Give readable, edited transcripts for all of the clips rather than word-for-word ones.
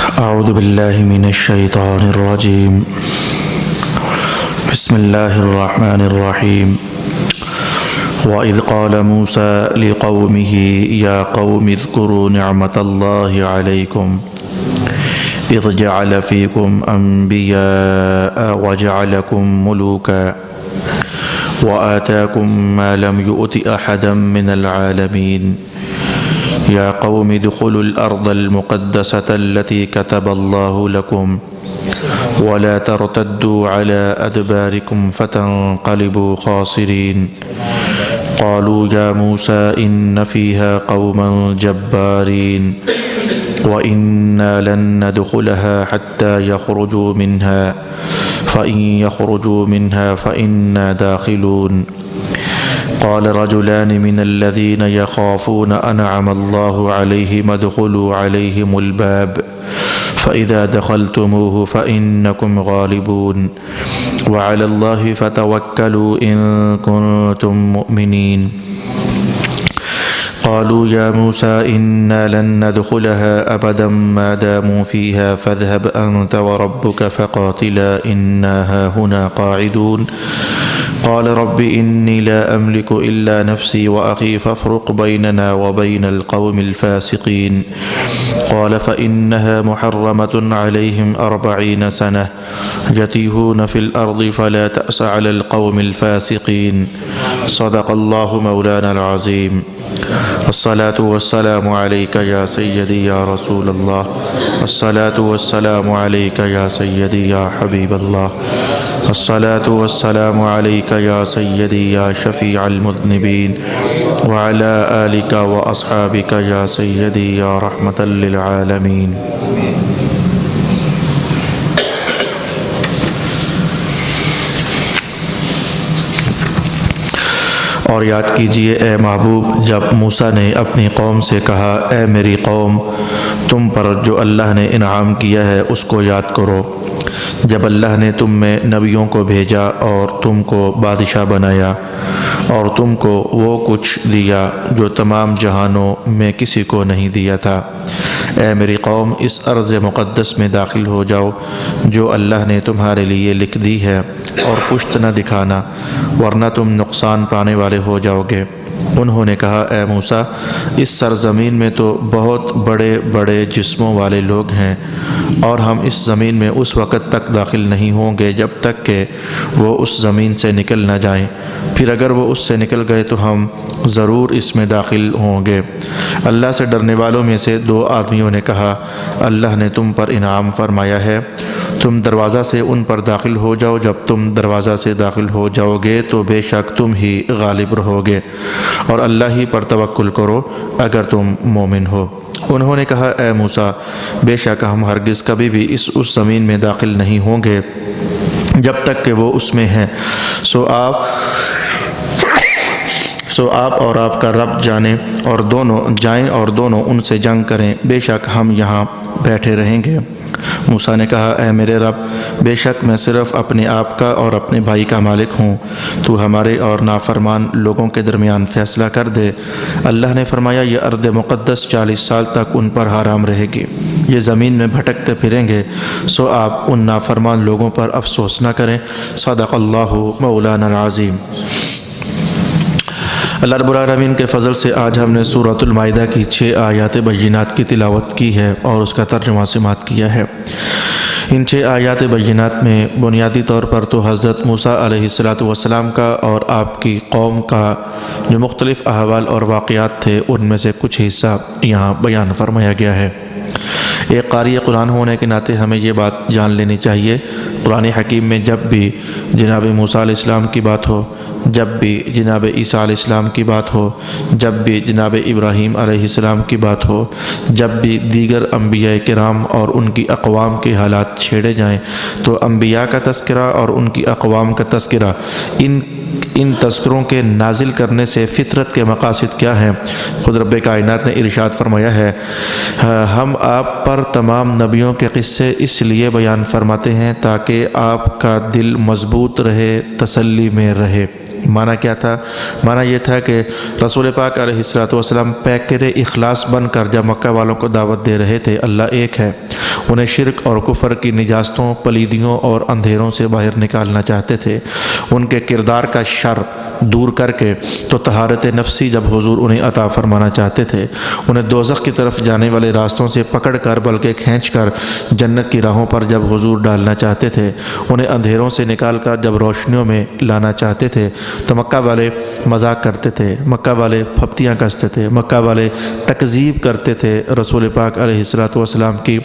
أعوذ بالله من الشيطان الرجيم. بسم الله الرحمن الرحيم. وإذ قال موسى لقومه يا قوم اذكروا نعمة الله عليكم إذ جعل فيكم أنبياء وجعلكم ملوكا وآتاكم ما لم يؤت أحدا من العالمين يا قوم ادخلوا الأرض المقدسة التي كتب الله لكم ولا ترتدوا على أدباركم فتنقلبوا خاسرين قالوا يا موسى إن فيها قوما جبارين وإنا لن ندخلها حتى يخرجوا منها فإن يخرجوا منها فإنا داخلون قال رجلان من الذين يخافون أنعم الله عليهم ادخلوا عليهم الباب فإذا دخلتموه فإنكم غالبون وعلى الله فتوكلوا إن كنتم مؤمنين قالوا يا موسى إنا لن ندخلها أبدا ما داموا فيها فاذهب أنت وربك فقاتلا إنا هاهنا قاعدون قال رب إني لا أملك إلا نفسي وأخي فافرق بيننا وبين القوم الفاسقين قال فإنها محرمة عليهم 40 سنة يتيهون في الأرض فلا تأس على القوم الفاسقين صدق الله مولانا العظيم. الصلاة والسلام عليك يا سيدي يا رسول الله الصلاة والسلام عليك يا سيدي يا حبيب الله الصلاة والسلام عليك يا سيدي يا شفيع المذنبين وعلى آلك وأصحابك يا سيدي يا رحمة للعالمين. اور یاد کیجئے اے محبوب جب موسیٰ نے اپنی قوم سے کہا اے میری قوم تم پر جو اللہ نے انعام کیا ہے اس کو یاد کرو جب اللہ نے تم میں نبیوں کو بھیجا اور تم کو بادشاہ بنایا اور تم کو وہ کچھ دیا جو تمام جہانوں میں کسی کو نہیں دیا تھا. اے میری قوم اس ارض مقدس میں داخل ہو جاؤ جو اللہ نے تمہارے لیے لکھ دی ہے اور پشت نہ دکھانا ورنہ تم نقصان پانے والے ہو جاؤ گے. انہوں نے کہا اے موسیٰ اس سرزمین میں تو بہت بڑے بڑے جسموں والے لوگ ہیں اور ہم اس زمین میں اس وقت تک داخل نہیں ہوں گے جب تک کہ وہ اس زمین سے نکل نہ جائیں، پھر اگر وہ اس سے نکل گئے تو ہم ضرور اس میں داخل ہوں گے. اللہ سے ڈرنے والوں میں سے 2 آدمیوں نے کہا اللہ نے تم پر انعام فرمایا ہے تم دروازہ سے ان پر داخل ہو جاؤ، جب تم دروازہ سے داخل ہو جاؤ گے تو بے شک تم ہی غالب رہو گے اور اللہ ہی پر توکل کرو اگر تم مومن ہو. انہوں نے کہا اے موسیٰ بے شک ہم ہرگز کبھی بھی اس زمین میں داخل نہیں ہوں گے جب تک کہ وہ اس میں ہیں، سو آپ اور آپ کا رب جانے اور دونوں جائیں اور دونوں ان سے جنگ کریں، بے شک ہم یہاں بیٹھے رہیں گے. موسیٰ نے کہا اے میرے رب بے شک میں صرف اپنے آپ کا اور اپنے بھائی کا مالک ہوں، تو ہمارے اور نافرمان لوگوں کے درمیان فیصلہ کر دے. اللہ نے فرمایا یہ ارض مقدس 40 سال تک ان پر حرام رہے گی، یہ زمین میں بھٹکتے پھریں گے، سو آپ ان نافرمان لوگوں پر افسوس نہ کریں. صدق اللہ مولانا العظیم. اللہ رب العالمین کے فضل سے آج ہم نے سورۃ المائدہ کی 6 آیات بینات کی تلاوت کی ہے اور اس کا ترجمہ سماعت کیا ہے. ان 6 آیات بینات میں بنیادی طور پر تو حضرت موسیٰ علیہ السلام کا اور آپ کی قوم کا جو مختلف احوال اور واقعات تھے ان میں سے کچھ حصہ یہاں بیان فرمایا گیا ہے. ایک قاری قرآن ہونے کے ناطے ہمیں یہ بات جان لینی چاہیے قرآن حکیم میں جب بھی جناب موسیٰ علیہ السلام کی بات ہو، جب بھی جناب عیسیٰ علیہ السلام کی بات ہو، جب بھی جناب ابراہیم علیہ السلام کی بات ہو، جب بھی دیگر انبیاء کرام اور ان کی اقوام کے حالات چھیڑے جائیں تو انبیاء کا تذکرہ اور ان کی اقوام کا تذکرہ ان تذکروں کے نازل کرنے سے فطرت کے مقاصد کیا ہیں. خود رب کائنات نے ارشاد فرمایا ہے ہم آپ پر تمام نبیوں کے قصے اس لیے بیان فرماتے ہیں تاکہ آپ کا دل مضبوط رہے، تسلی میں رہے. معنی کیا تھا؟ معنی یہ تھا کہ رسول پاک علیہ السلام پیکر اخلاص بن کر جب مکہ والوں کو دعوت دے رہے تھے اللہ ایک ہے، انہیں شرک اور کفر کی نجاستوں، پلیدیوں اور اندھیروں سے باہر نکالنا چاہتے تھے۔ ان کے کردار کا شر دور کر کے تو طہارت نفسی جب حضور انہیں عطا فرمانا چاہتے تھے، انہیں دوزخ کی طرف جانے والے راستوں سے پکڑ کر بلکہ کھینچ کر جنت کی راہوں پر جب حضور ڈالنا چاہتے تھے، انہیں اندھیروں سے نکال کر جب روشنیوں میں لانا چاہتے تھے، تو مکہ والے مذاق کرتے تھے، مکہ والے پھپتیاں کستے تھے، مکہ والے تکذیب کرتے تھے رسول پاک علیہ السلام کی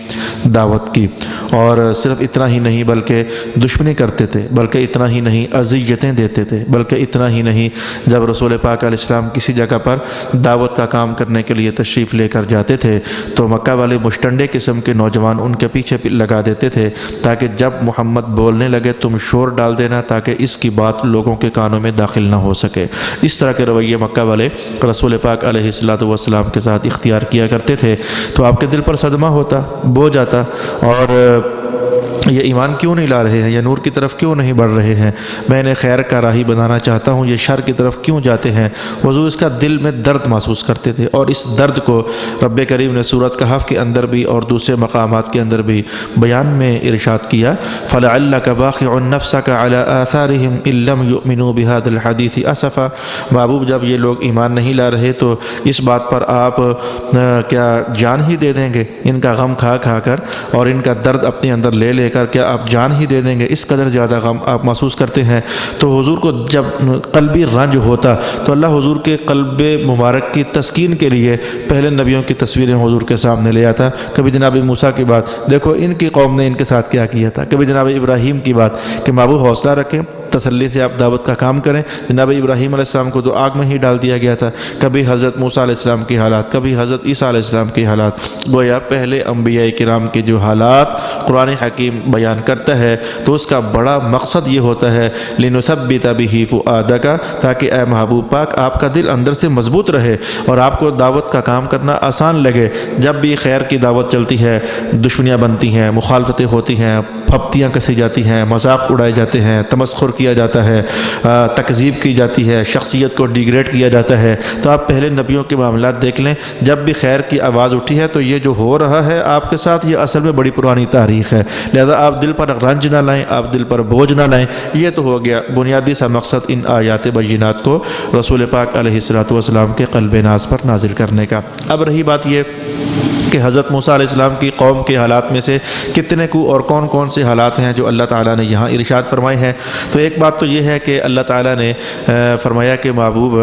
دعوت کی۔ اور صرف اتنا ہی نہیں بلکہ دشمنی کرتے تھے، بلکہ اتنا ہی نہیں اذیتیں دیتے تھے، بلکہ اتنا ہی نہیں جب رسول پاک علیہ السلام کسی جگہ پر دعوت کا کام کرنے کے لیے تشریف لے کر جاتے تھے تو مکہ والے مشٹنڈے قسم کے نوجوان ان کے پیچھے لگا دیتے تھے تاکہ جب محمد بولنے لگے تم شور ڈال دینا تاکہ اس کی بات لوگوں کے کانوں میں داخل نہ ہو سکے۔ اس طرح کے رویے مکہ والے رسول پاک علیہ السلام کے ساتھ اختیار کیا کرتے تھے۔ تو آپ کے دل پر صدمہ ہوتا، بوجھ آتا، اور یہ ایمان کیوں نہیں لا رہے ہیں، یہ نور کی طرف کیوں نہیں بڑھ رہے ہیں، میں انہیں خیر کا راہی بنانا چاہتا ہوں، یہ شر کی طرف کیوں جاتے ہیں۔ حضور اس کا دل میں درد محسوس کرتے تھے، اور اس درد کو رب کریم نے سورۃ کہف کے اندر بھی اور دوسرے مقامات کے اندر بھی بیان میں ارشاد کیا، فَلَعَلَّكَ بَاخِعٌ نَفْسَكَ عَلَىٰ آثَارِهِمْ إِن لَّمْ يُؤْمِنُوا بِهَٰذَا الْحَدِيثِ أَسَفًا۔ محبوب جب یہ لوگ ایمان نہیں لا رہے تو اس بات پر آپ کیا جان ہی دے دیں گے، ان کا غم کھا کھا کر اور ان کا درد اپنے اندر لے لے کر کیا آپ جان ہی دے دیں گے، اس قدر زیادہ غم آپ محسوس کرتے ہیں۔ تو حضور کو جب قلبی رنج ہوتا تو اللہ حضور کے قلب مبارک کی تسکین کے لیے پہلے نبیوں کی تصویریں حضور کے سامنے لے آتا۔ کبھی جناب موسیٰ کی بات، دیکھو ان کی قوم نے ان کے ساتھ کیا کیا تھا، کبھی جناب ابراہیم کی بات کہ محبوب حوصلہ رکھیں، تسلی سے آپ دعوت کا کام کریں، جناب ابراہیم علیہ السلام کو تو آگ میں ہی ڈال دیا گیا تھا۔ کبھی حضرت موسیٰ علیہ السلام کی حالات، کبھی حضرت عیسیٰ علیہ السلام کی حالات، گویا پہلے انبیاء کرام کے جو حالات قرآن حکیم بیان کرتا ہے تو اس کا بڑا مقصد یہ ہوتا ہے لِنُثَبِّتَ بِهِ فُؤَادَكَ، تاکہ اے محبوب پاک آپ کا دل اندر سے مضبوط رہے اور آپ کو دعوت کا کام کرنا آسان لگے۔ جب بھی خیر کی دعوت چلتی ہے دشمنیاں بنتی ہیں، مخالفتیں ہوتی ہیں، پھپتیاں کسی جاتی ہیں، مذاق اڑائے جاتے ہیں، تمسخر کیا جاتا ہے، تکذیب کی جاتی ہے، شخصیت کو ڈیگریڈ کیا جاتا ہے، تو آپ پہلے نبیوں کے معاملات دیکھ لیں، جب بھی خیر کی آواز اٹھی ہے تو یہ جو ہو رہا ہے آپ کے ساتھ یہ اصل میں بڑی پرانی تاریخ ہے، لہذا آپ دل پر رنج نہ لائیں، آپ دل پر بوجھ نہ لائیں۔ یہ تو ہو گیا بنیادی سا مقصد ان آیات بینات کو رسول پاک علیہ السلام کے قلب ناز پر نازل کرنے کا۔ اب رہی بات یہ کہ حضرت موسیٰ علیہ السلام کی قوم کے حالات میں سے کتنے کو اور کون کون سے حالات ہیں جو اللہ تعالیٰ نے یہاں ارشاد فرمائے ہیں۔ تو ایک بات تو یہ ہے کہ اللہ تعالیٰ نے فرمایا کہ محبوب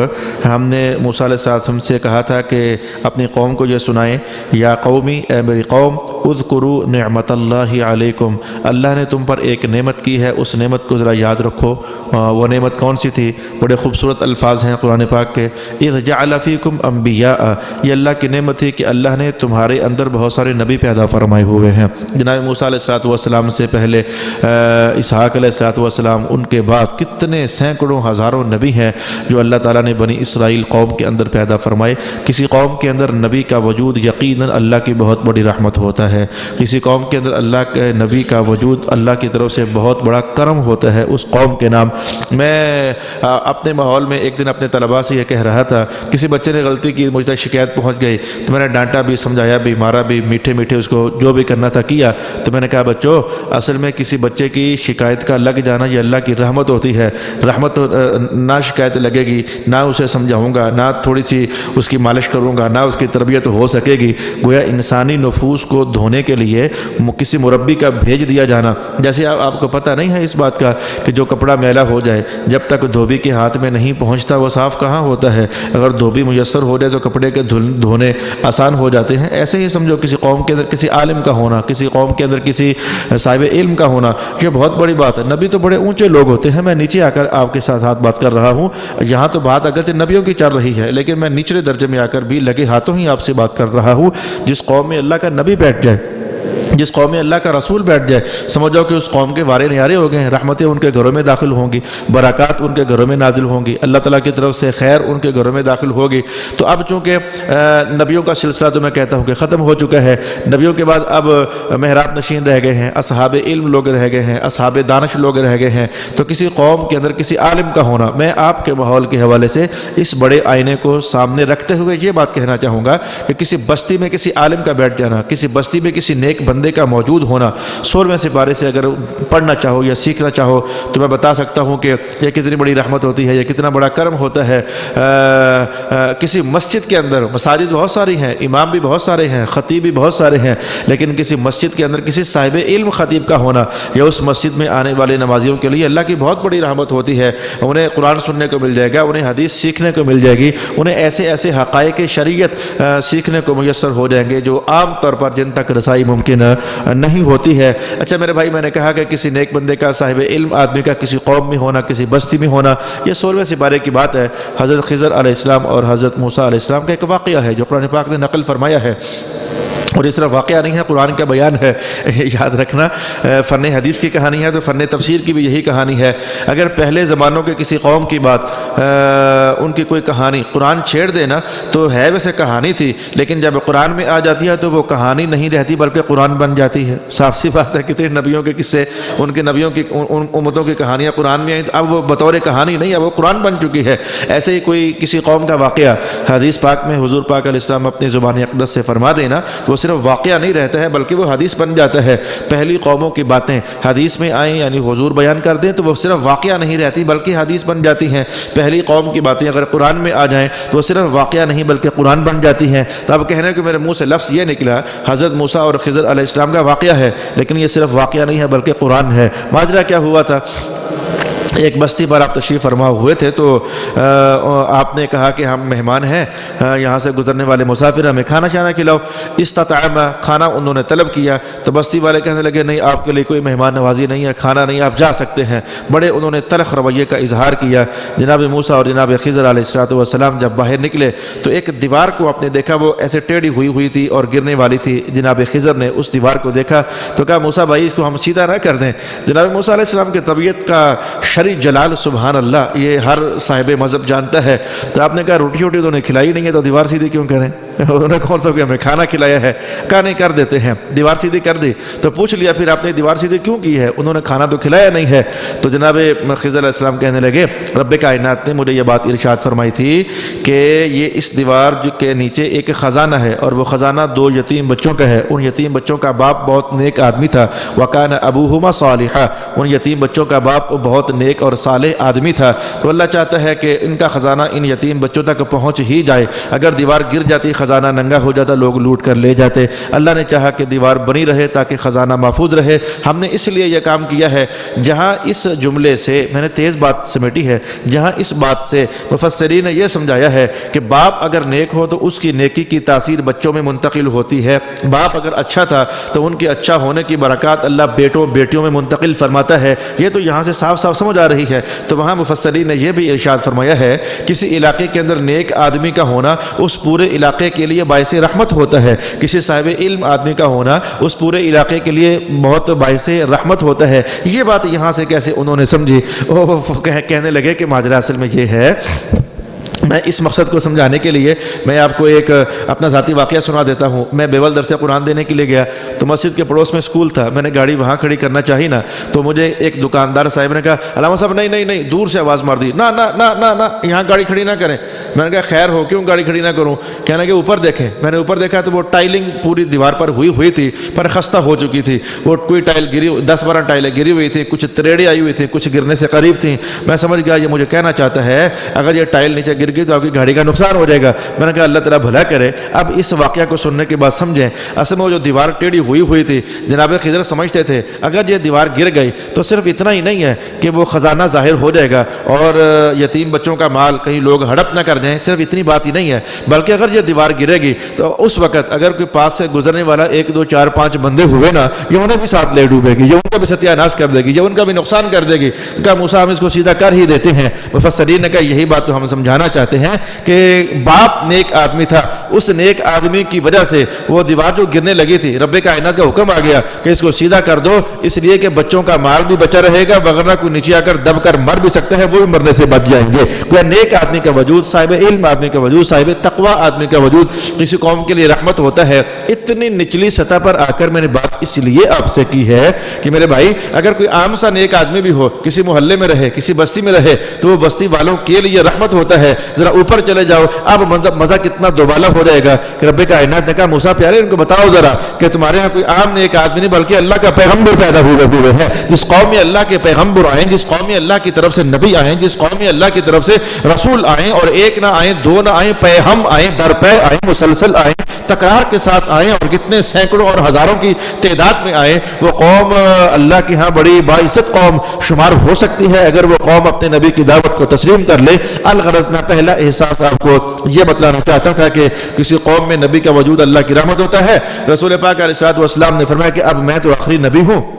ہم نے موسیٰ علیہ السلام سے کہا تھا کہ اپنی قوم کو یہ سنائیں، یا قومی اے میری قوم اذکروا نعمت اللہ علیکم، اللہ نے تم پر ایک نعمت کی ہے، اس نعمت کو ذرا یاد رکھو۔ وہ نعمت کون سی تھی؟ بڑے خوبصورت الفاظ ہیں قرآن پاک کے، اذ جعل فیکم انبیاء، یہ اللہ کی نعمت تھی کہ اللہ نے تمہارے اندر بہت سارے نبی پیدا فرمائے ہوئے ہیں۔ جناب موسیٰ علیہ السلام سے پہلے اسحاق علیہ السلام، ان کے بعد کتنے سینکڑوں ہزاروں نبی ہیں جو اللہ تعالیٰ نے بنی اسرائیل قوم کے اندر پیدا فرمائے۔ کسی قوم کے اندر نبی کا وجود یقیناً اللہ کی بہت بڑی رحمت ہوتا ہے، کسی قوم کے اندر اللہ کے نبی کا وجود اللہ کی طرف سے بہت بڑا کرم ہوتا ہے اس قوم کے نام۔ میں اپنے ماحول میں ایک دن اپنے طلباء سے یہ کہہ رہا تھا، کسی بچے نے غلطی کی، مجھ تک شکایت پہنچ گئی تو میں نے ڈانٹا بھی، سمجھایا بھی، مارا بھی، میٹھے میٹھے اس کو جو بھی کرنا تھا کیا۔ تو میں نے کہا بچوں، اصل میں کسی بچے کی شکایت کا لگ جانا یہ اللہ کی رحمت ہوتی ہے، رحمت نہ شکایت لگے گی، نہ اسے سمجھاؤں گا، نہ تھوڑی سی اس کی مالش کروں گا، نہ اس کی تربیت ہو سکے گی۔ گویا انسانی نفوس کو دھونے کے لیے کسی مربی کا بھیج دیا جانا، جیسے آپ کو پتہ نہیں ہے اس بات کا کہ جو کپڑا میلا ہو جائے جب تک دھوبی کے ہاتھ میں نہیں پہنچتا وہ صاف کہاں ہوتا ہے، اگر دھوبی میسر ہو جائے تو کپڑے کے دھونے آسان ہو جاتے ہیں۔ ایسے ہی سمجھو کسی قوم کے اندر کسی عالم کا ہونا، کسی قوم کے اندر کسی صاحب علم کا ہونا، یہ بہت بڑی بات ہے۔ نبی تو بڑے اونچے لوگ ہوتے ہیں، میں نیچے آ کر آپ کے ساتھ بات کر رہا ہوں، یہاں تو بات اگرچہ نبیوں کی چل رہی ہے لیکن میں نچلے درجے میں آ کر بھی لگے ہاتھوں ہی آپ سے بات کر رہا ہوں۔ جس قوم میں اللہ کا نبی بیٹھ جائے، جس قوم میں اللہ کا رسول بیٹھ جائے، سمجھ جاؤ کہ اس قوم کے وارے نیارے ہو گئے ہیں، رحمتیں ان کے گھروں میں داخل ہوں گی، برکات ان کے گھروں میں نازل ہوں گی، اللہ تعالیٰ کی طرف سے خیر ان کے گھروں میں داخل ہوگی۔ تو اب چونکہ نبیوں کا سلسلہ تو میں کہتا ہوں کہ ختم ہو چکا ہے، نبیوں کے بعد اب محراب نشین رہ گئے ہیں، اصحاب علم لوگ رہ گئے ہیں، اصحاب دانش لوگ رہ گئے ہیں۔ تو کسی قوم کے اندر کسی عالم کا ہونا، میں آپ کے ماحول کے حوالے سے اس بڑے آئینے کو سامنے رکھتے ہوئے یہ بات کہنا چاہوں گا کہ کسی بستی میں کسی عالم کا بیٹھ جانا، کسی بستی میں کسی نیک بندے بندے کا موجود ہونا 16ویں سپارے سے اگر پڑھنا چاہو یا سیکھنا چاہو تو میں بتا سکتا ہوں کہ یہ کتنی بڑی رحمت ہوتی ہے، یہ کتنا بڑا کرم ہوتا ہے۔ کسی مسجد کے اندر، مساجد بہت ساری ہیں، امام بھی بہت سارے ہیں، خطیب بھی بہت سارے ہیں، لیکن کسی مسجد کے اندر کسی صاحب علم خطیب کا ہونا یا اس مسجد میں آنے والے نمازیوں کے لیے اللہ کی بہت بڑی رحمت ہوتی ہے۔ انہیں قرآن سننے کو مل جائے گا، انہیں حدیث سیکھنے کو مل جائے گی، انہیں ایسے ایسے حقائق شریعت سیکھنے کو میسر ہو جائیں گے جو عام طور پر جن تک رسائی ممکن نہیں ہوتی ہے۔ اچھا میرے بھائی، میں نے کہا کہ کسی نیک بندے کا، صاحب علم آدمی کا کسی قوم میں ہونا، کسی بستی میں ہونا، یہ 16ویں سپارے کی بات ہے۔ حضرت خضر علیہ السلام اور حضرت موسیٰ علیہ السلام کا ایک واقعہ ہے جو قرآن پاک نے نقل فرمایا ہے، اور یہ صرف واقعہ نہیں ہے، قرآن کا بیان ہے، یاد رکھنا۔ فن حدیث کی کہانی ہے تو فن تفسیر کی بھی یہی کہانی ہے۔ اگر پہلے زمانوں کے کسی قوم کی بات، ان کی کوئی کہانی قرآن چھیڑ دینا تو ہے ویسے کہانی تھی، لیکن جب قرآن میں آ جاتی ہے تو وہ کہانی نہیں رہتی بلکہ قرآن بن جاتی ہے۔ صاف سی بات ہے، کتنے نبیوں کے قصے، ان کے نبیوں کی، ان امتوں کی کہانیاں قرآن میں آئیں تو اب وہ بطور کہانی نہیں، اب وہ قرآن بن چکی ہے۔ ایسے ہی کوئی کسی قوم کا واقعہ حدیث پاک میں حضور پاک علیہ السلام اپنی زبان اقدس سے فرما دینا تو وہ صرف واقعہ نہیں رہتا ہے بلکہ وہ حدیث بن جاتا ہے۔ پہلی قوموں کی باتیں حدیث میں آئیں یعنی حضور بیان کر دیں تو وہ صرف واقعہ نہیں رہتی بلکہ حدیث بن جاتی ہیں۔ پہلی قوم کی باتیں اگر قرآن میں آ جائیں تو وہ صرف واقعہ نہیں بلکہ قرآن بن جاتی ہیں۔ تو اب کہنے کہ میرے منہ سے لفظ یہ نکلا حضرت موسیٰ اور خضر علیہ السلام کا واقعہ ہے، لیکن یہ صرف واقعہ نہیں ہے بلکہ قرآن ہے۔ ماجرا کیا ہوا تھا؟ ایک بستی پر آپ تشریف فرما ہوئے تھے تو آپ نے کہا کہ ہم مہمان ہیں، یہاں سے گزرنے والے مسافر، ہمیں کھانا شانا کھلاؤ۔ استطعم، کھانا انہوں نے طلب کیا تو بستی والے کہنے لگے نہیں، آپ کے لیے کوئی مہمان نوازی نہیں ہے، کھانا نہیں، آپ جا سکتے ہیں۔ بڑے انہوں نے تلخ رویے کا اظہار کیا۔ جناب موسیٰ اور جناب خضر علیہ السلام جب باہر نکلے تو ایک دیوار کو آپ نے دیکھا، وہ ایسے ٹیڑھی ہوئی تھی اور گرنے والی تھی۔ جناب خضر نے اس دیوار کو دیکھا تو کہا موسیٰ بھائی اس کو ہم سیدھا نہ کر دیں۔ جناب موسیٰ علیہ السلام کی طبیعت کا شرع جلال سبحان اللہ یہ ہر صاحب مذہب جانتا ہے۔ تو آپ نے کہا روٹی تو انہیں کھلائی نہیں ہے تو دیوار سیدھی کیوں کریں؟ انہوں نے کون سا کہ ہمیں کھانا کھلایا ہے؟ کہا نہیں کر دیتے ہیں، دیوار سیدھی کر دی۔ تو پوچھ لیا پھر آپ نے دیوار سیدھی کیوں کی ہے؟ انہوں نے کھانا تو کھلایا نہیں ہے۔ تو جناب خضر علیہ السلام کہنے لگے رب کائنات نے مجھے یہ بات ارشاد فرمائی تھی کہ یہ اس دیوار کے نیچے ایک خزانہ ہے اور وہ خزانہ 2 یتیم بچوں کا ہے۔ ان یتیم بچوں کا باپ بہت نیک آدمی تھا، وَكَانَ أَبُوهُمَا صَالِحًا، ان یتیم بچوں کا باپ بہت نیک اور صالح آدمی تھا۔ تو اللہ چاہتا ہے کہ ان کا خزانہ ان یتیم بچوں تک پہنچ ہی جائے۔ اگر دیوار گر جاتی، خزانہ ننگا ہو جاتا، لوگ لوٹ کر لے جاتے۔ اللہ نے چاہا کہ دیوار بنی رہے تاکہ خزانہ محفوظ رہے۔ ہم نے اس لیے یہ کام کیا ہے۔ جہاں اس جملے سے میں نے تیز بات سمیٹی ہے، جہاں اس بات سے مفسرین نے یہ سمجھایا ہے کہ باپ اگر نیک ہو تو اس کی نیکی کی تاثیر بچوں میں منتقل ہوتی ہے۔ باپ اگر اچھا تھا تو ان کے اچھا ہونے کی برکات اللہ بیٹوں بیٹیوں میں منتقل فرماتا ہے۔ یہ تو یہاں سے صاف صاف سمجھ آ رہی ہے۔ تو وہاں مفسرین نے یہ بھی ارشاد فرمایا ہے کسی علاقے کے اندر نیک آدمی کا ہونا اس پورے علاقے کے لیے باعث رحمت ہوتا ہے، کسی صاحب علم آدمی کا ہونا اس پورے علاقے کے لیے بہت باعث رحمت ہوتا ہے۔ یہ بات یہاں سے کیسے انہوں نے سمجھی؟ کہنے لگے کہ ماجرا اصل میں یہ ہے۔ میں اس مقصد کو سمجھانے کے لیے میں آپ کو ایک اپنا ذاتی واقعہ سنا دیتا ہوں۔ میں بیول درس قرآن دینے کے لیے گیا تو مسجد کے پڑوس میں اسکول تھا، میں نے گاڑی وہاں کھڑی کرنا چاہی نا تو مجھے ایک دکاندار صاحب نے کہا علامہ صاحب نہیں دور سے آواز مار دی، نہ یہاں گاڑی کھڑی نہ کریں۔ میں نے کہا خیر ہو کیوں گاڑی کھڑی نہ کروں؟ کہنے کہ اوپر دیکھیں۔ میں نے اوپر دیکھا تو وہ ٹائلنگ پوری دیوار پر ہوئی تھی پر خستہ ہو چکی تھی، وہ کوئی ٹائل گری 10-12 ٹائلیں گری ہوئی تھی، کچھ تریڑیں آئی ہوئی تھیں، کچھ گرنے سے قریب تھیں۔ میں سمجھ گیا یہ مجھے کہنا چاہتا ہے اگر یہ ٹائل نیچے گر گئی تو آپ کی گاڑی کا نقصان ہو جائے گا۔ میں نے کہا اللہ تعالیٰ بھلا کرے۔ اب اس واقعہ کو سننے کے بعد سمجھیں اصل میں وہ جو دیوار ٹیڑھی ہوئی تھی، جناب خضر سمجھتے تھے اگر یہ دیوار گر گئی تو صرف اتنا ہی نہیں ہے کہ وہ خزانہ ظاہر ہو جائے گا اور یتیم بچوں کا مال کہیں لوگ ہڑپ نہ کر جائیں، صرف اتنی بات ہی نہیں ہے بلکہ اگر یہ دیوار گرے گی تو اس وقت اگر کوئی پاس سے گزرنے والا 1 2 4 5 بندے ہوئے نا، یہ انہیں بھی ساتھ لے ڈوبے گی، یہ ان کا بھی ستیہ ناش کر دے گی، یہ ان کا بھی نقصان کر دے گی۔ تو کہا موسیٰ ہم اس کو سیدھا کر ہی دیتے ہیں۔ مفسرین نے کہا یہی بات تو ہم سمجھانا چاہتے ہیں کہ باپ نیک آدمی تھا، اس نیک آدمی کی وجہ سے وہ دیوار جو گرنے لگی تھی رب کائنات کا حکم آ گیا کہ اس کو سیدھا کر دو، اس لیے کہ بچوں کا مال بھی بچا رہے گا، وغیرہ کوئی نیچے آ کر دب کر مر بھی سکتے ہیں، وہ بھی مرنے سے بچ جائیں گے۔ کوئی نیک آدمی کا وجود، صاحب علم آدمی کا وجود، صاحب تقوی آدمی کا وجود کسی قوم کے لیے رحمت ہوتا ہے۔ اتنی نچلی سطح پر آ کر میں نے بات اس لیے آپ سے کی ہے کہ میرے بھائی اگر کوئی عام سا نیک آدمی بھی ہو، کسی محلے میں رہے، کسی بستی میں رہے تو وہ بستی والوں کے لیے رحمت ہوتا ہے، ذرا اوپر چلے جاؤ، اب مزہ کتنا دوبالا ہو جائے گا کہ رب کائنات نے کہا موسیٰ پیارے ان کو بتاؤ ذرا کہ تمہارے یہاں کوئی عام نیک آدمی نہیں بلکہ اللہ کا پیغمبر پیدا ہوئے ہیں، جس قوم میں اللہ کے پیغمبر آئیں، جس قوم میں اللہ کی طرف سے نبی آئیں، جس قوم میں اللہ کی طرف سے رسول آئیں، اور ایک نہ آئیں، دو نہ آئیں، پیہم آئیں، در پہ آئیں، مسلسل آئیں، تکرار کے ساتھ آئیں، اور کتنے سینکڑوں اور ہزاروں کی تعداد میں آئیں، وہ قوم اللہ کے ہاں بڑی باعزت قوم شمار ہو سکتی ہے اگر وہ قوم اپنے نبی کی دعوت کو تسلیم کر لے۔ الغرض میں پہلا احساس آپ کو یہ بتلانا چاہتا تھا کہ کسی قوم میں نبی کا وجود اللہ کی رحمت ہوتا ہے۔ رسول پاک علیہ الصلوۃ والسلام نے فرمایا کہ اب میں تو آخری نبی ہوں،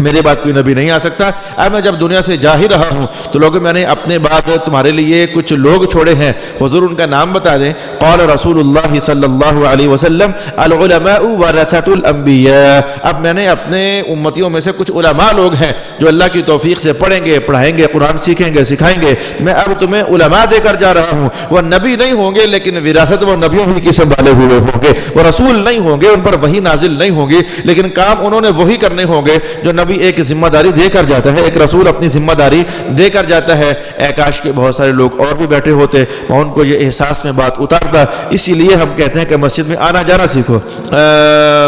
میرے بعد کوئی نبی نہیں آ سکتا، اب میں جب دنیا سے جا ہی رہا ہوں تو لوگوں میں نے اپنے بعد تمہارے لیے کچھ لوگ چھوڑے ہیں، حضور ان کا نام بتا دیں۔ قال رسول اللہ صلی اللہ علیہ وسلم العلماء ورثۃ الانبیاء، اب میں نے اپنے امتیوں میں سے کچھ علماء لوگ ہیں جو اللہ کی توفیق سے پڑھیں گے، پڑھائیں گے، قرآن سیکھیں گے، سکھائیں گے، میں اب تمہیں علماء دے کر جا رہا ہوں۔ وہ نبی نہیں ہوں گے لیکن وراثت وہ نبیوں ہی کی سنبھالے ہوئے ہوں گے، وہ رسول نہیں ہوں گے، ان پر وحی نازل نہیں ہوں گی، لیکن کام انہوں نے وہی کرنے ہوں گے جو نبی ایک ذمہ داری دے کر جاتا ہے، ایک رسول اپنی ذمہ داری دے کر جاتا ہے۔ اے کاش کے بہت سارے لوگ اور بھی بیٹھے ہوتے، میں ان کو یہ احساس میں بات اتارتا۔ اسی لیے ہم کہتے ہیں کہ مسجد میں آنا جانا سیکھو،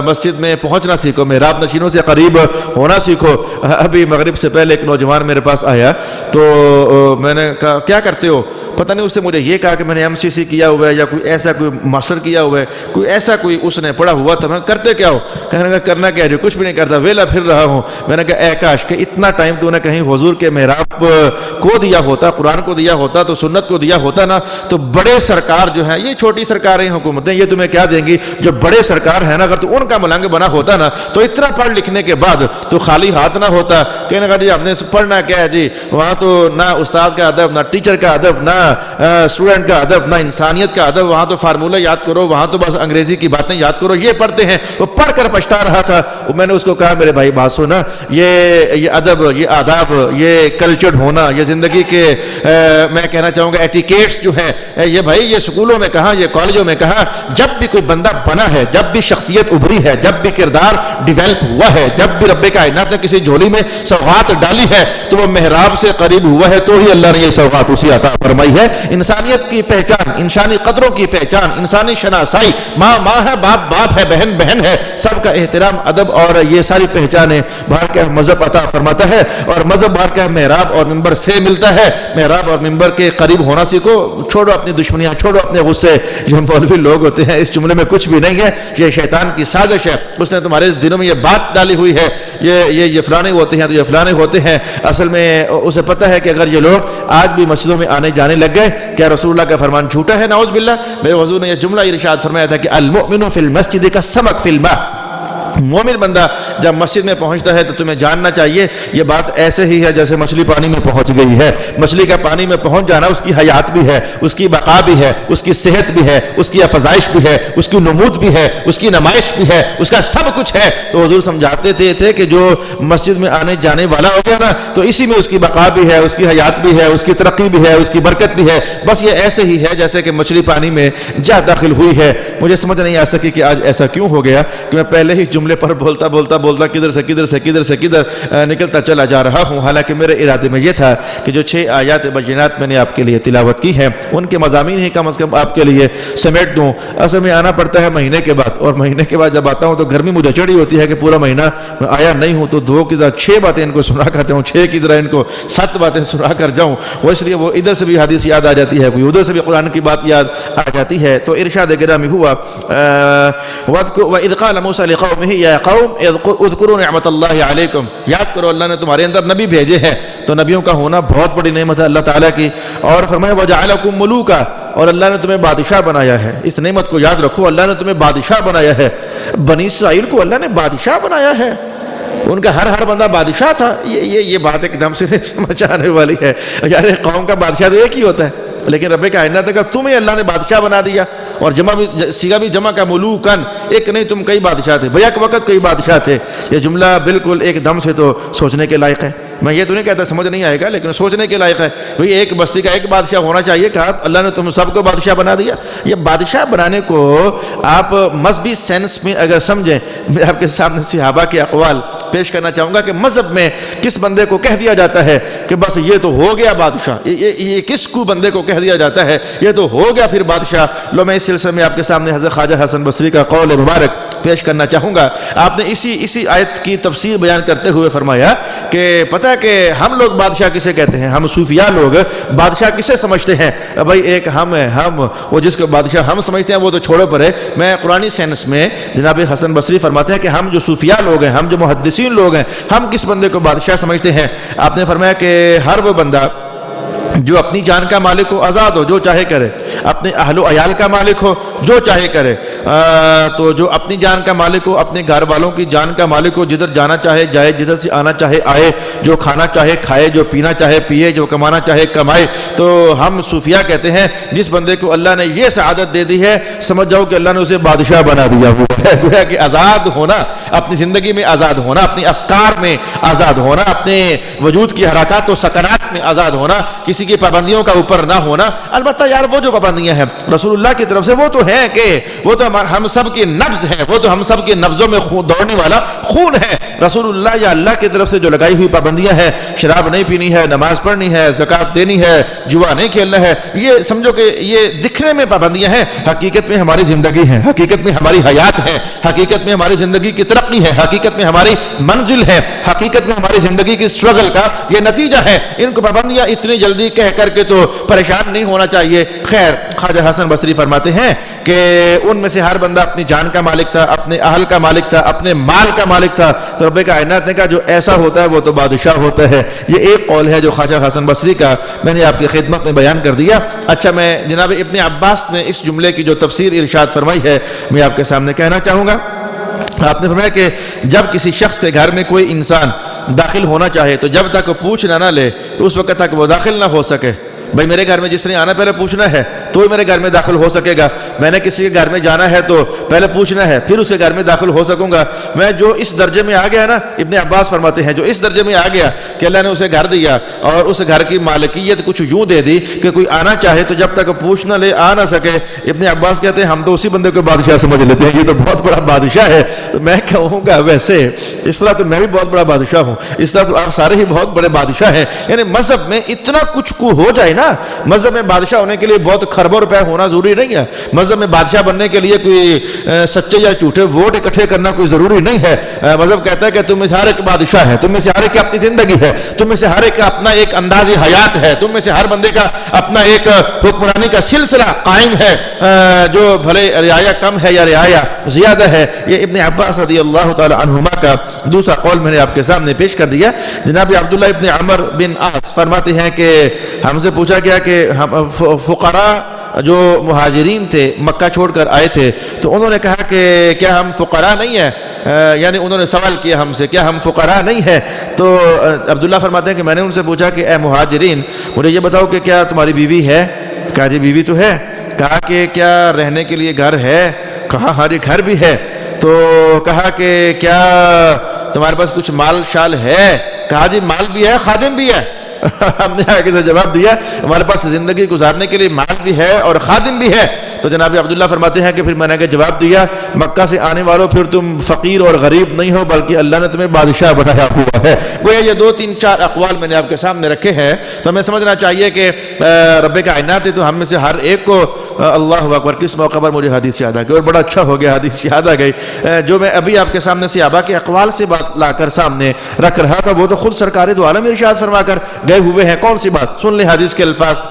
مسجد میں پہنچنا سیکھو، محراب نشینوں سے قریب ہونا سیکھو۔ ابھی مغرب سے پہلے ایک نوجوان میرے پاس آیا تو میں نے کہا کیا کرتے ہو؟ پتہ نہیں اس نے مجھے یہ کہا کہ میں نے MCC کیا ہوا ہے یا کوئی ایسا کوئی ماسٹر کیا ہوا ہے، کوئی ایسا کوئی اس نے پڑھا ہوا تھا۔ میں کرتے کیا ہو؟ کہنے لگا کرنا کیا ہے، کچھ بھی نہیں کرتا، ویلا پھر رہا ہوں۔ میں نے کہا اے کاش کہ اتنا ٹائم تو نے کہیں حضور کے محراب کو دیا ہوتا، قرآن کو دیا ہوتا، تو سنت کو دیا ہوتا نا، تو بڑے سرکار جو ہیں، یہ چھوٹی سرکاریں حکومتیں یہ تمہیں کیا دیں گی، جو بڑے سرکار ہیں نا، اگر تو ان کا ملنگ بنا ہوتا نا تو اتنا پڑھ لکھنے کے بعد تو خالی ہاتھ نہ ہوتا۔ کہنے لگا جی آپ نے پڑھنا کیا ہے جی، وہاں تو نہ استاد کا ادب، نہ ٹیچر کا ادب، نہ اسٹوڈنٹ کا ادب، نہ انسانیت کا ادب، وہاں تو فارمولہ یاد کرو، وہاں تو بس انگریزی کی باتیں یاد کرو، یہ پڑھتے ہیں۔ وہ پڑھ کر پچھتا رہا تھا۔ میں نے اس کو کہا میرے بھائی بات سنا، یہ ادب، یہ آداب، یہ کلچرڈ ہونا، یہ زندگی کے میں کہنا چاہوں گا ایٹیکیٹس جو ہیں، یہ بھائی یہ سکولوں میں کہاں، یہ کالجوں میں کہاں، جب بھی کوئی بندہ بنا ہے، جب بھی شخصیت ابھری ہے، جب بھی کردار ڈیویلپ ہوا ہے، جب بھی رب کائنات نے کسی جھولی میں سوغات ڈالی ہے تو وہ محراب سے قریب ہوا ہے تو ہی اللہ نے یہ سوغات اسی عطا فرمائی ہے۔ انسانیت کی پہچان، انسانی قدروں کی پہچان، انسانی شناسائی، ماں ماں ہے، باپ باپ ہے، بہن بہن ہے، سب کا احترام، ادب اور یہ ساری پہچانیں باہر کا مذہب عطا فرماتا ہے۔ اور مذہب باہر کا محراب اور منبر سے ملتا ہے۔ محراب اور منبر کے قریب ہونا سیکھو، چھوڑو اپنی دشمنیاں، چھوڑو اپنے غصے۔ یہ مولوی لوگ ہوتے ہیں، اس جملے میں کچھ بھی نہیں ہے، یہ شیطان کی سازش ہے، اس نے تمہارے دلوں میں یہ بات ڈالی ہوئی ہے، یہ فلانے ہوتے ہیں تو یہ فلانے ہوتے ہیں۔ اصل میں اسے پتہ ہے کہ اگر یہ لوگ آج بھی مسجدوں میں آنے جانے لگ گئے، کیا رسول اللہ کا فرمان جھوٹا ہے؟ نعوذ باللہ۔ میرے حضور نے یہ جملہ ارشاد فرمایا تھا کہ المؤمن فی المسجد کالسمک فی الماء، مومن بندہ جب مسجد میں پہنچتا ہے تو تمہیں جاننا چاہیے یہ بات ایسے ہی ہے جیسے مچھلی پانی میں پہنچ گئی ہے۔ مچھلی کا پانی میں پہنچ جانا اس کی حیات بھی ہے، اس کی بقا بھی ہے، اس کی صحت بھی ہے، اس کی افزائش بھی ہے، اس کی نمود بھی ہے، اس کی نمائش بھی ہے، اس کا سب کچھ ہے۔ تو حضور سمجھاتے تھے کہ جو مسجد میں آنے جانے والا ہو گیا نا تو اسی میں اس کی بقا بھی ہے، اس کی حیات بھی ہے، اس کی ترقی بھی ہے، اس کی برکت بھی ہے۔ بس یہ ایسے ہی ہے جیسے کہ مچھلی پانی میں جا داخل ہوئی ہے۔ مجھے سمجھ نہیں آ سکی کہ آج ایسا کیوں ہو گیا کہ میں پہلے ہی جملے پر بولتا کدھر سے کدھر نکلتا چلا جا رہا ہوں، حالانکہ میرے ارادے میں یہ تھا کہ جو 6 آیات بینات میں نے آپ کے لیے تلاوت کی ہیں ان کے مضامین ہی کم از کم آپ کے لیے سمیٹ دوں۔ اصل میں آنا پڑتا ہے مہینے کے بعد، اور مہینے کے بعد جب آتا ہوں تو گرمی مجھے چڑھی ہوتی ہے کہ پورا مہینہ میں آیا نہیں ہوں تو 2 کی طرح 6 باتیں ان کو سنا کر جاؤں، 6 کی طرح ان کو 7 باتیں سنا کر جاؤں۔ وہ اس لیے وہ ادھر سے بھی حدیث یاد آ جاتی ہے، کوئی ادھر سے بھی قرآن کی بات یاد آ جاتی ہے۔ تو ارشاد گرامی ہوا وَإِذْ قَالَ مُوسَىٰ لِقَوْمِهِ يَا قَوْمِ اذکروا نعمت اللہ علیکم، یاد کرو اللہ نے تمہارے اندر نبی بھیجے ہیں۔ تو نبیوں کا ہونا بہت بڑی نعمت ہے اللہ تعالیٰ کی۔ اور فرمایا وجعلکم ملوکا، اور اللہ نے تمہیں بادشاہ بنایا ہے۔ اس نعمت کو یاد رکھو، اللہ نے تمہیں بادشاہ بنایا ہے۔ بنی اسرائیل کو اللہ نے بادشاہ بنایا ہے، ان کا ہر بندہ بادشاہ تھا۔ یہ بات ایک دم سے نہیں سمجھ آنے والی ہے، یار قوم کا بادشاہ تو ایک ہی ہوتا ہے، لیکن رب کائنات نے کہا تمہیں اللہ نے بادشاہ بنا دیا، اور سیگا بھی جمع کا ملوکن، ایک نہیں تم کئی بادشاہ تھے، بیک وقت کئی بادشاہ تھے۔ یہ جملہ بالکل ایک دم سے تو سوچنے کے لائق ہے۔ میں یہ تو نہیں کہتا سمجھ نہیں آئے گا، لیکن سوچنے کے لائق ہے. بھئی ایک بستی کا ایک بادشاہ ہونا چاہیے، کہا اللہ نے تم سب کو بادشاہ بنا دیا. یہ بادشاہ بنانے کو آپ مذہبی سینس میں اگر سمجھیں، میں آپ کے سامنے صحابہ کے اقوال پیش کرنا چاہوں گا کہ مذہب میں کس بندے کو کہہ دیا جاتا ہے کہ بس یہ تو ہو گیا بادشاہ، یہ کس کو بندے کو کہہ دیا جاتا ہے یہ تو ہو گیا پھر بادشاہ. لو میں اس سلسلے میں آپ کے سامنے حضرت خواجہ حسن بصری کا قول مبارک پیش کرنا چاہوں گا. آپ نے اسی آیت کی تفسیر بیان کرتے ہوئے فرمایا کہ پتہ ہے کہ ہم لوگ بادشاہ کسے کہتے ہیں، ہم صوفیاء لوگ بادشاہ کسے سمجھتے ہیں؟ بھائی ایک ہم ہے، ہم وہ جس کو بادشاہ ہم سمجھتے ہیں وہ تو چھوڑو پرے. میں قرآنی سینس میں جناب حسن بصری فرماتے ہیں کہ ہم جو صوفیاء لوگ ہیں، ہم جو محدثین لوگ ہیں، ہم کس بندے کو بادشاہ سمجھتے ہیں؟ آپ نے فرمایا کہ ہر وہ بندہ جو اپنی جان کا مالک ہو، آزاد ہو، جو چاہے کرے، اپنے اہل و عیال کا مالک ہو، جو چاہے کرے. تو جو اپنی جان کا مالک ہو، اپنے گھر والوں کی جان کا مالک ہو، جدھر جانا چاہے جائے، جدھر سے آنا چاہے آئے، جو کھانا چاہے کھائے، جو پینا چاہے پیے، جو کمانا چاہے کمائے. تو ہم صوفیاء کہتے ہیں جس بندے کو اللہ نے یہ سعادت دے دی ہے، سمجھ جاؤ کہ اللہ نے اسے بادشاہ بنا دیا ہوا ہے. گویا کہ آزاد ہونا، اپنی زندگی میں آزاد ہونا، اپنے افکار میں آزاد ہونا، اپنے وجود کی حرکات و سکنات میں آزاد ہونا، کسی کی پابندیوں کا اوپر نہ ہونا. البتہ یار وہ جو پابندیاں ہیں رسول اللہ کی طرف سے وہ تو ہیں کہ وہ تو ہم سب کی نبض ہے، وہ تو ہم سب کے نبضوں میں دوڑنے والا خون ہے. رسول اللہ یا اللہ کی طرف سے جو لگائی ہوئی پابندیاں ہیں، شراب نہیں پینی ہے، نماز پڑھنی ہے، زکوٰۃ دینی ہے، جوا نہیں کھیلنا ہے، یہ سمجھو کہ یہ دکھنے میں پابندیاں ہیں، حقیقت میں ہماری زندگی ہے، حقیقت میں ہماری حیات ہے، حقیقت میں ہماری زندگی کی ترقی ہے، حقیقت میں ہماری منزل ہے، حقیقت میں ہماری زندگی کی سٹرگل کا یہ نتیجہ ہے. ان کو پابندیاں اتنی جلدی کہہ کر کے تو پریشان نہیں ہونا چاہیے. خیر، خواجہ حسن بصری فرماتے ہیں کہ ان میں سے ہر بندہ اپنی جان کا مالک تھا، اپنے اہل کا مالک تھا، اپنے مال کا مالک تھا. تو رب کائنات نے کہا جو ایسا ہوتا ہے وہ تو بادشاہ ہوتا ہے. یہ ایک قول ہے جو خواجہ حسن بصری کا میں نے آپ کی خدمت میں بیان کر دیا. اچھا، میں جناب ابن عباس نے اس جملے کی جو تفسیر ارشاد فرمائی ہے میں آپ کے سامنے کہنا چاہوں گا. آپ نے فرمایا کہ جب کسی شخص کے گھر میں کوئی انسان داخل ہونا چاہے تو جب تک وہ پوچھ نہ لے تو اس وقت تک وہ داخل نہ ہو سکے. بھائی میرے گھر میں جس نے آنا پہلے پوچھنا ہے تو ہی میرے گھر میں داخل ہو سکے گا. میں نے کسی کے گھر میں جانا ہے تو پہلے پوچھنا ہے پھر اس کے گھر میں داخل ہو سکوں گا. میں جو اس درجے میں آ گیا نا، ابن عباس فرماتے ہیں جو اس درجے میں آ گیا کہ اللہ نے اسے گھر دیا اور اس گھر کی مالکیت کچھ یوں دے دی کہ کوئی آنا چاہے تو جب تک پوچھ نہ لے آ نہ سکے. ابن عباس کہتے ہیں ہم تو اسی بندے کو بادشاہ سمجھ لیتے ہیں، یہ تو بہت بڑا بادشاہ ہے. تو میں کہوں گا ویسے اس طرح تو میں بھی بہت بڑا بادشاہ ہوں، اس طرح تو آپ سارے ہی بہت بڑے بادشاہ ہیں. یعنی مذہب میں اتنا کچھ کو ہو جائے نا، مذہب میں بادشاہ ہونے کے لیے بہت خربوں روپے ہونا ضروری نہیں ہے. مذہب میں بادشاہ بننے کے لیے کوئی سچے یا جھوٹے ووٹ اکٹھے کرنا کوئی ضروری نہیں ہے. مذہب کہتا ہے کہ تم میں سے ہر ایک بادشاہ ہے، تم میں سے ہر ایک کی اپنی زندگی ہے، تم میں سے ہر ایک کا اپنا ایک انداز حیات ہے، تم میں سے ہر بندے کا اپنا ایک حکمرانی کا سلسلہ قائم ہے، جو بھلے رعایا کم ہے یا رعایا زیادہ ہے. یہ ابن عباس رضی اللہ تعالی عنہما کا دوسرا قول میں نے آپ کے سامنے پیش کر دیا. جناب عبداللہ ابن عمر بن عاص فرماتے ہیں کہ ہم سے پوچھا گیا کہ فقراء جو مہاجرین تھے مکہ چھوڑ کر آئے تھے تو انہوں نے کہا کہ کیا ہم فقراء نہیں ہیں؟ یعنی انہوں نے سوال کیا ہم سے کیا ہم فقراء نہیں ہیں؟ تو عبداللہ فرماتے ہیں کہ میں نے ان سے پوچھا کہ اے مہاجرین مجھے یہ بتاؤ کہ کیا تمہاری بیوی ہے؟ کہا جی بیوی تو ہے. کہا کہ کیا رہنے کے لیے گھر ہے؟ کہا ہمارے گھر بھی ہے. تو کہا کہ کیا تمہارے پاس کچھ مال شال ہے؟ کہا جی مال بھی ہے خادم بھی ہے. ہم نے آگے سے جواب دیا ہمارے پاس زندگی گزارنے کے لیے مال بھی ہے اور خادم بھی ہے. تو جناب عبداللہ فرماتے ہیں کہ پھر میں نے جواب دیا مکہ سے آنے والوں پھر تم فقیر اور غریب نہیں ہو بلکہ اللہ نے تمہیں بادشاہ بنایا ہوا ہے. وہ یہ 2-3-4 اقوال میں نے آپ کے سامنے رکھے ہیں. تو ہمیں سمجھنا چاہیے کہ رب کائنات ہے تو ہم میں سے ہر ایک کو اللہ اکبر کس موقع پر مجھے حدیث یاد آ گئی اور بڑا اچھا ہو گیا حدیث یاد آ گئی جو میں ابھی آپ کے سامنے صحابہ کے اقوال سے بات لا کر سامنے رکھ رہا تھا. وہ تو خود سرکار دو عالم ارشاد فرما کر گئے ہوئے ہیں. کون سی بات؟ سن لیں حدیث کے الفاظ.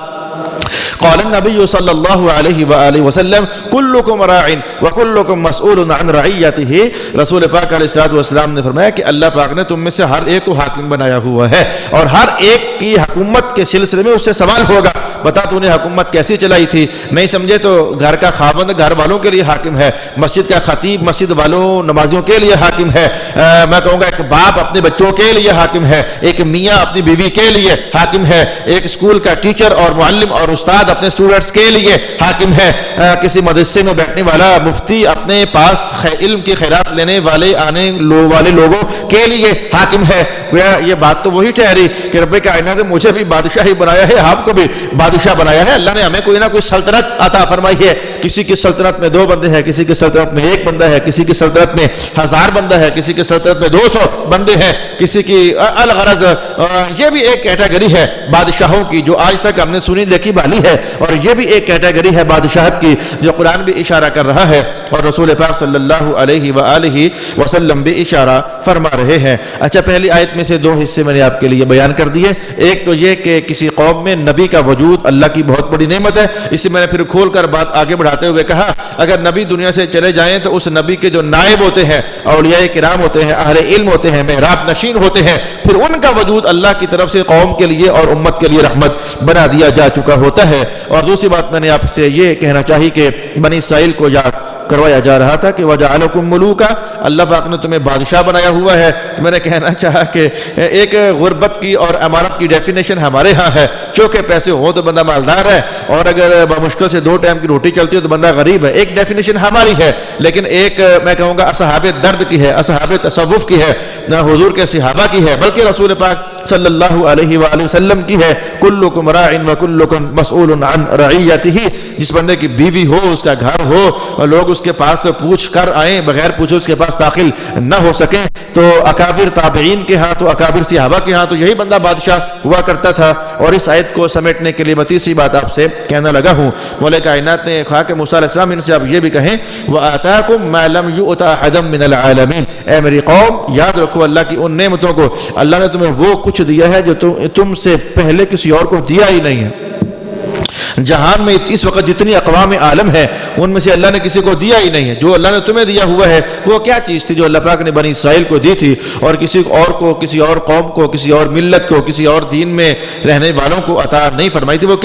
قال النبي صلی اللہ علیہ وآلہ وسلم کلکم راع وکلکم مسئول عن رعیته. رسول پاک علیہ الصلوۃ والسلام نے فرمایا کہ اللہ پاک نے تم میں سے ہر ایک کو حاکم بنایا ہوا ہے اور ہر ایک کی حکومت کے سلسلے میں اس سے سوال ہوگا. بتا تو نے حکومت کیسی چلائی تھی؟ نہیں سمجھے تو گھر کا خاوند گھر والوں کے لیے حاکم ہے، مسجد کا خطیب مسجد والوں نمازیوں کے لیے حاکم ہے. میں کہوں گا ایک باپ اپنے بچوں کے لیے حاکم ہے، ایک میاں اپنی بیوی کے لیے حاکم ہے، ایک اسکول کا ٹیچر اور معلم اور استاد اپنے اسٹوڈنٹس کے لیے حاکم ہے، کسی مدرسے میں بیٹھنے والا مفتی اپنے پاس علم کی خیرات لینے والے آنے والے لوگوں کے لیے حاکم ہے. گویا یہ بات تو وہی ٹھہری کہ رب کائنات نے مجھے بھی بادشاہی بنایا ہے، آپ کو بھی بادشاہ بنایا ہے، اللہ نے ہمیں کوئی نہ کوئی سلطنت عطا فرمائی ہے، کسی کی سلطنت میں 2 بندے ہیں، کسی کی سلطنت میں 1 بندہ ہے، کسی کی سلطنت میں 1000 بندہ ہے، کسی کی سلطنت میں 200 بندے ہیں، کسی کی الغرض یہ بھی ایک کیٹیگری ہے بادشاہوں کی جو آج تک ہم نے سنی دیکھی بالی ہے، اور یہ بھی ایک کیٹیگری ہے بادشاہت کی جو قرآن بھی اشارہ کر رہا ہے اور رسول پاک صلی اللہ علیہ وآلہ وسلم بھی اشارہ فرما رہے ہیں۔ اچھا، پہلی آیت میں سے 2 حصے میں نے آپ کے لیے بیان کر دیے۔ ایک تو یہ کہ کسی قوم میں نبی کا وجود اللہ کی بہت بڑی نعمت ہے، اسے میں نے پھر کھول کر بات آگے بڑھاتے ہوئے کہا اگر نبی دنیا سے چلے جائیں تو اس نبی کے جو نائب ہوتے ہیں، اولیاء کرام ہوتے ہیں، اہل علم ہوتے ہیں، محراب نشین ہوتے ہیں، پھر ان کا وجود اللہ کی طرف سے قوم کے لیے اور امت کے لیے رحمت بنا دیا جا چکا ہوتا ہے۔ اور دوسری بات میں نے آپ سے یہ کہنا چاہی کہ بنی اسرائیل کو یاد کروایا جا رہا تھا کہ وَجَعَلَكُم مُلُوكًا، اللہ پاک نے تمہیں بادشاہ بنایا ہوا ہے۔ تو میں نے کہنا چاہا کہ ایک غربت کی اور امارت کی ڈیفینیشن ہمارے ہاں ہے، چونکہ پیسے ہوں تو بندہ مالدار ہے، اور اگر بمشکل سے 2 ٹائم کی روٹی چلتی ہے تو بندہ غریب ہے۔ ایک ڈیفینیشن ہماری ہے، لیکن ایک میں کہوں گا اصحاب درد کی ہے، اصحاب تصوف کی ہے، نہ حضور کے صحابہ کی ہے، بلکہ رسول پاک صلی اللہ علیہ وآلہ وسلم کی ہے۔ کلکم راع وکلکم مسئول عن رعیتہ، جس بندے کی بیوی ہو، اس کا گھر ہو، اور لوگ اس کے پاس پوچھ کر آئیں، بغیر پوچھے اس کے پاس داخل نہ ہو سکیں، تو اکابر تابعین کے ہاں، تو اکابر صحابہ کے ہاں تو یہی بندہ بادشاہ ہوا کرتا تھا۔ اور اس آیت کو سمیٹنے کے لیے میں تیسری بات آپ سے کہنا لگا ہوں، مولا کائنات نے کہا کہ موسیٰ علیہ السلام ان سے آپ یہ بھی کہیں وَآتَاكُم مَا لَمْ يُؤْتَ أَحَدًا مِّنَ الْعَالَمِينَ، اے میری قوم یاد رکھو اللہ کی ان نعمتوں کو، اللہ نے تمہیں وہ کچھ دیا ہے جو تم سے پہلے کسی اور کو دیا ہی نہیں ہے۔ جہان میں اس وقت جتنی اقوام عالم ہے ان میں سے اللہ نے کسی کو دیا ہی نہیں ہے۔ جو اللہ نے تمہیں دیا ہوا ہے وہ کیا چیز تھی جو اللہ پاک نے بنی اسرائیل کو دی تھی، اور کسی اور کو، کسی اور قوم کو، کسی اور ملت کو، کسی اور دین میں رہنے والوں کو عطا نہیں فرمائی تھی؟ وہ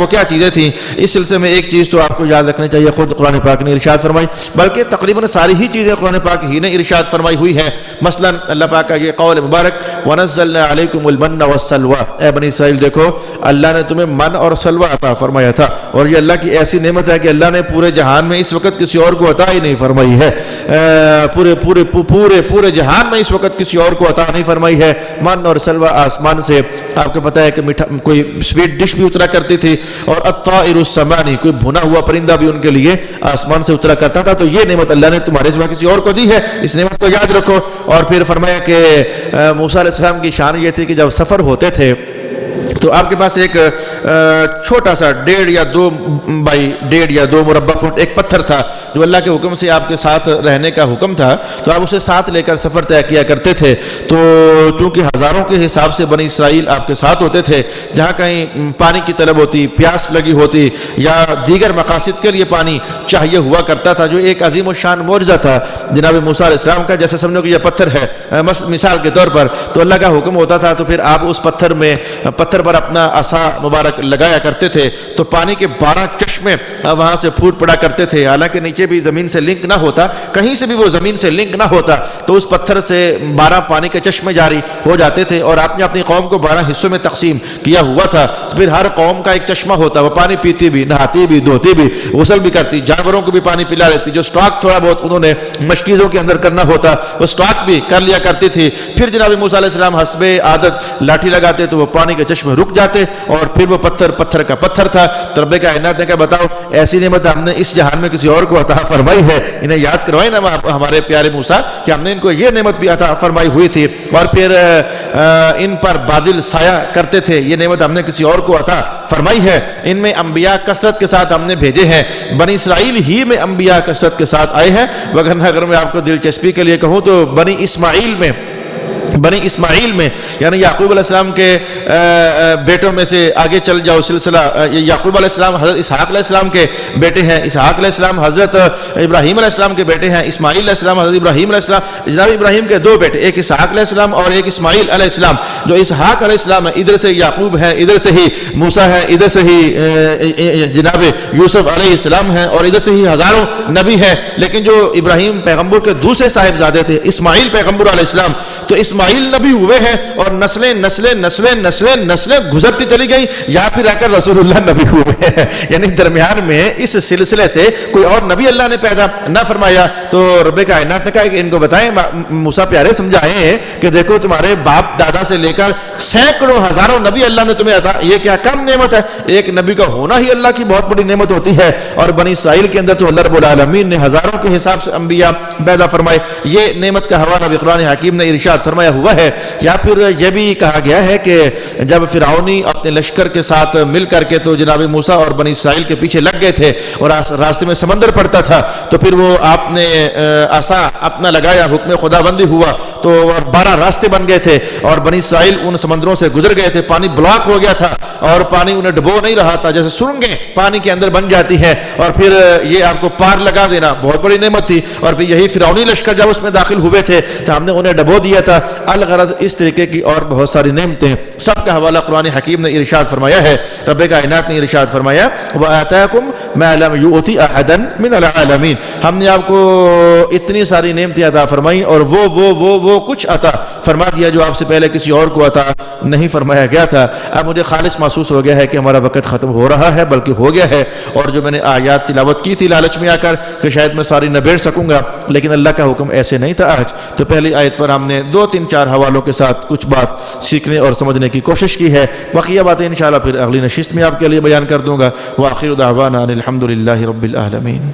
کیا چیزیں تھیں؟ اس سلسلے میں ایک چیز تو آپ کو یاد رکھنی چاہیے، خود قرآن پاک نے ارشاد فرمائی، بلکہ تقریباً ساری ہی چیزیں قرآن پاک ہی نے ارشاد فرمائی ہوئی ہیں۔ مثلا اللہ پاک کا یہ قول مبارک وَنَزَّلْنَا عَلَيْكُمُ الْمَنَّ وَالسَّلْوَىٰ، اے بنی اسرائیل دیکھو اللہ نے تمہیں من اور سلوہ عطا فرمایا تھا، اور یہ اللہ کی ایسی نعمت ہے کہ اللہ نے پورے جہان میں اس وقت کسی اور کو عطا ہی نہیں فرمائی ہے، پورے جہان میں اس وقت کسی اور کو عطا نہیں فرمائی ہے۔ من اور سلوہ آسمان سے آپ کو پتہ ہے کہ کوئی سویٹ ڈش بھی اترا کرتی تھی، اور الطائر السمانی، کوئی بھنا ہوا پرندہ بھی ان کے لیے آسمان سے اترا کرتا تھا۔ تو یہ نعمت اللہ نے تمہارے سوا کسی اور کو دی ہے، اس نعمت کو یاد رکھو۔ اور پھر فرمایا کہ موسیٰ علیہ السلام کی شان یہ تھی کہ جب سفر ہوتے تھے تو آپ کے پاس ایک چھوٹا سا 1.5 یا 2 مربع فٹ ایک پتھر تھا جو اللہ کے حکم سے آپ کے ساتھ رہنے کا حکم تھا، تو آپ اسے ساتھ لے کر سفر طے کیا کرتے تھے۔ تو چونکہ ہزاروں کے حساب سے بنی اسرائیل آپ کے ساتھ ہوتے تھے، جہاں کہیں پانی کی طلب ہوتی، پیاس لگی ہوتی، یا دیگر مقاصد کے لیے پانی چاہیے ہوا کرتا تھا، جو ایک عظیم الشان معجزہ تھا جناب موسیٰ علیہ السلام کا، جیسے سمجھو کہ یہ پتھر ہے مثال کے طور پر، تو اللہ کا حکم ہوتا تھا تو پھر آپ اس پتھر پر اپنا عصا مبارک لگایا کرتے تھے، تو پانی کے 12 چشمے وہاں سے پھوٹ پڑا کرتے تھے، حالانکہ نیچے بھی زمین سے لنک نہ ہوتا، کہیں سے بھی وہ زمین سے لنک نہ ہوتا، تو اس پتھر سے 12 پانی کے چشمے جاری ہو جاتے تھے، اور آپ نے اپنی قوم کو 12 حصوں میں تقسیم کیا ہوا تھا، تو پھر ہر قوم کا ایک چشمہ ہوتا، وہ پانی پیتی بھی، نہاتی بھی، دھوتی بھی، غسل بھی کرتی، جانوروں کو بھی پانی پلا لیتی، جو سٹاک تھوڑا بہت انہوں نے مشکیزوں کے اندر کرنا ہوتا وہ سٹاک بھی کر لیا کرتی تھی۔ پھر جناب موسیٰ علیہ السلام حسب عادت لاٹھی لگاتے تو وہ پانی کے چشمے رک جاتے، اور پھر وہ پتھر کا پتھر تھا۔ تو رب کائنات نے کہا بتاؤ ایسی نعمت ہم نے اس جہان میں کسی اور کو عطا فرمائی ہے؟ انہیں یاد کروائیں نا ہمارے پیارے موسیٰ کہ ہم نے ان کو یہ نعمت بھی عطا فرمائی ہوئی تھی، اور پھر ان پر بادل سایہ کرتے تھے، یہ نعمت ہم نے کسی اور کو عطا فرمائی ہے۔ ان میں انبیاء کثرت کے ساتھ ہم نے بھیجے ہیں، بنی اسرائیل ہی میں انبیاء کثرت کے ساتھ آئے ہیں، وگرنہ اگر میں آپ کو دلچسپی کے لیے کہوں تو بنی اسماعیل میں یعنی یعقوب علیہ السلام کے بیٹوں میں سے آگے چل جاؤ سلسلہ، یعقوب علیہ السلام حضرت اسحاق علیہ السلام کے بیٹے ہیں، اسحاق علیہ السلام حضرت ابراہیم علیہ السلام کے بیٹے ہیں، اسماعیل علیہ السلام حضرت ابراہیم علیہ السلام، جناب ابراہیم کے 2 بیٹے، ایک اسحاق علیہ السلام اور ایک اسماعیل علیہ السلام۔ جو اسحاق علیہ السلام ہے ادھر سے یعقوب ہے، ادھر سے ہی موسیٰ ہے، ادھر سے ہی جناب یوسف علیہ السلام ہے، اور ادھر سے ہی ہزاروں نبی ہیں۔ لیکن جو ابراہیم پیغمبر کے دوسرے صاحبزادے تھے اسماعیل پیغمبر علیہ السلام، تو اسماعیل اسرائیل نبی ہوئے ہیں اور نسلیں نسلیں نسلیں نسلیں نسلیں گزرتی چلی گئی، یا پھر آ کر رسول اللہ نبی ہوئے ہیں، یعنی درمیان میں اس سلسلے سے کوئی اور نبی اللہ نے پیدا نہ فرمایا۔ تو رب کائنات نے کہا کہ ان کو بتائیں، موسیٰ پیارے سمجھائیں کہ دیکھو تمہارے باپ دادا سے لے کر سینکڑوں ہزاروں نبی اللہ نے تمہیں عطا، یہ کیا کم نعمت ہے؟ ایک نبی کا ہونا ہی اللہ کی بہت بڑی نعمت ہوتی ہے۔ اور بنی اسرائیل کے اندر تو اللہ رب العالمین نے ہزاروں کے حساب سے انبیاء پیدا فرمائے، یہ نعمت کا حوالہ بھی قرآن حکیم نے ارشاد فرمایا ہوا ہے۔ یا پھر یہ بھی کہا گیا ہے کہ جب فرعونی اپنے لشکر کے ساتھ مل کر کے تو جناب موسیٰ اور بنی اسرائیل کے پیچھے لگ گئے تھے اور راستے میں سمندر پڑتا تھا، تو پھر وہ آپ نے عصا اپنا لگایا، حکم خدا بندی ہوا تو 12 راستے بن گئے تھے اور بنی اسرائیل ان سمندروں سے گزر گئے تھے، پانی بلاک ہو گیا تھا اور پانی انہیں ڈبو نہیں رہا تھا، جیسے سرنگیں پانی کے اندر بن جاتی ہیں، اور پھر یہ آپ کو پار لگا دینا بہت بڑی نعمت تھی۔ اور پھر یہی فرعونی لشکر جب اس میں داخل ہوئے تھے تو ہم نے انہیں ڈبو دیا تھا۔ الغرض اس طریقے کی اور بہت ساری نعمتیں، سب کا حوالہ قرآن حکیم نے ارشاد فرمایا ہے۔ رب کائنات نے ارشاد فرمایا وَآتَاكُمْ مَا لَمْ يُؤْتِ أَحَدًا مِنَ الْعَالَمِينَ، ہم نے آپ کو اتنی ساری نعمتیں عطا فرمائی اور وہ کچھ عطا فرما دیا جو آپ سے پہلے کسی اور کو عطا نہیں فرمایا گیا تھا۔ اب مجھے خالص محسوس ہو گیا ہے کہ ہمارا وقت ختم ہو رہا ہے، بلکہ ہو گیا ہے، اور جو میں نے آیات تلاوت کی تھی لالچ میں آ کر کہ شاید میں ساری نہ بیٹھ سکوں گا، لیکن اللہ کا حکم ایسے نہیں تھا آج۔ تو پہلی آیت پر ہم نے 2 3 4 حوالوں کے ساتھ کچھ بات سیکھنے اور سمجھنے کی کوشش کی ہے، بقیہ باتیں انشاءاللہ پھر اگلی نشست میں آپ کے لیے بیان کر دوں گا۔ وآخر دعوانا ان الحمد للہ رب العالمین۔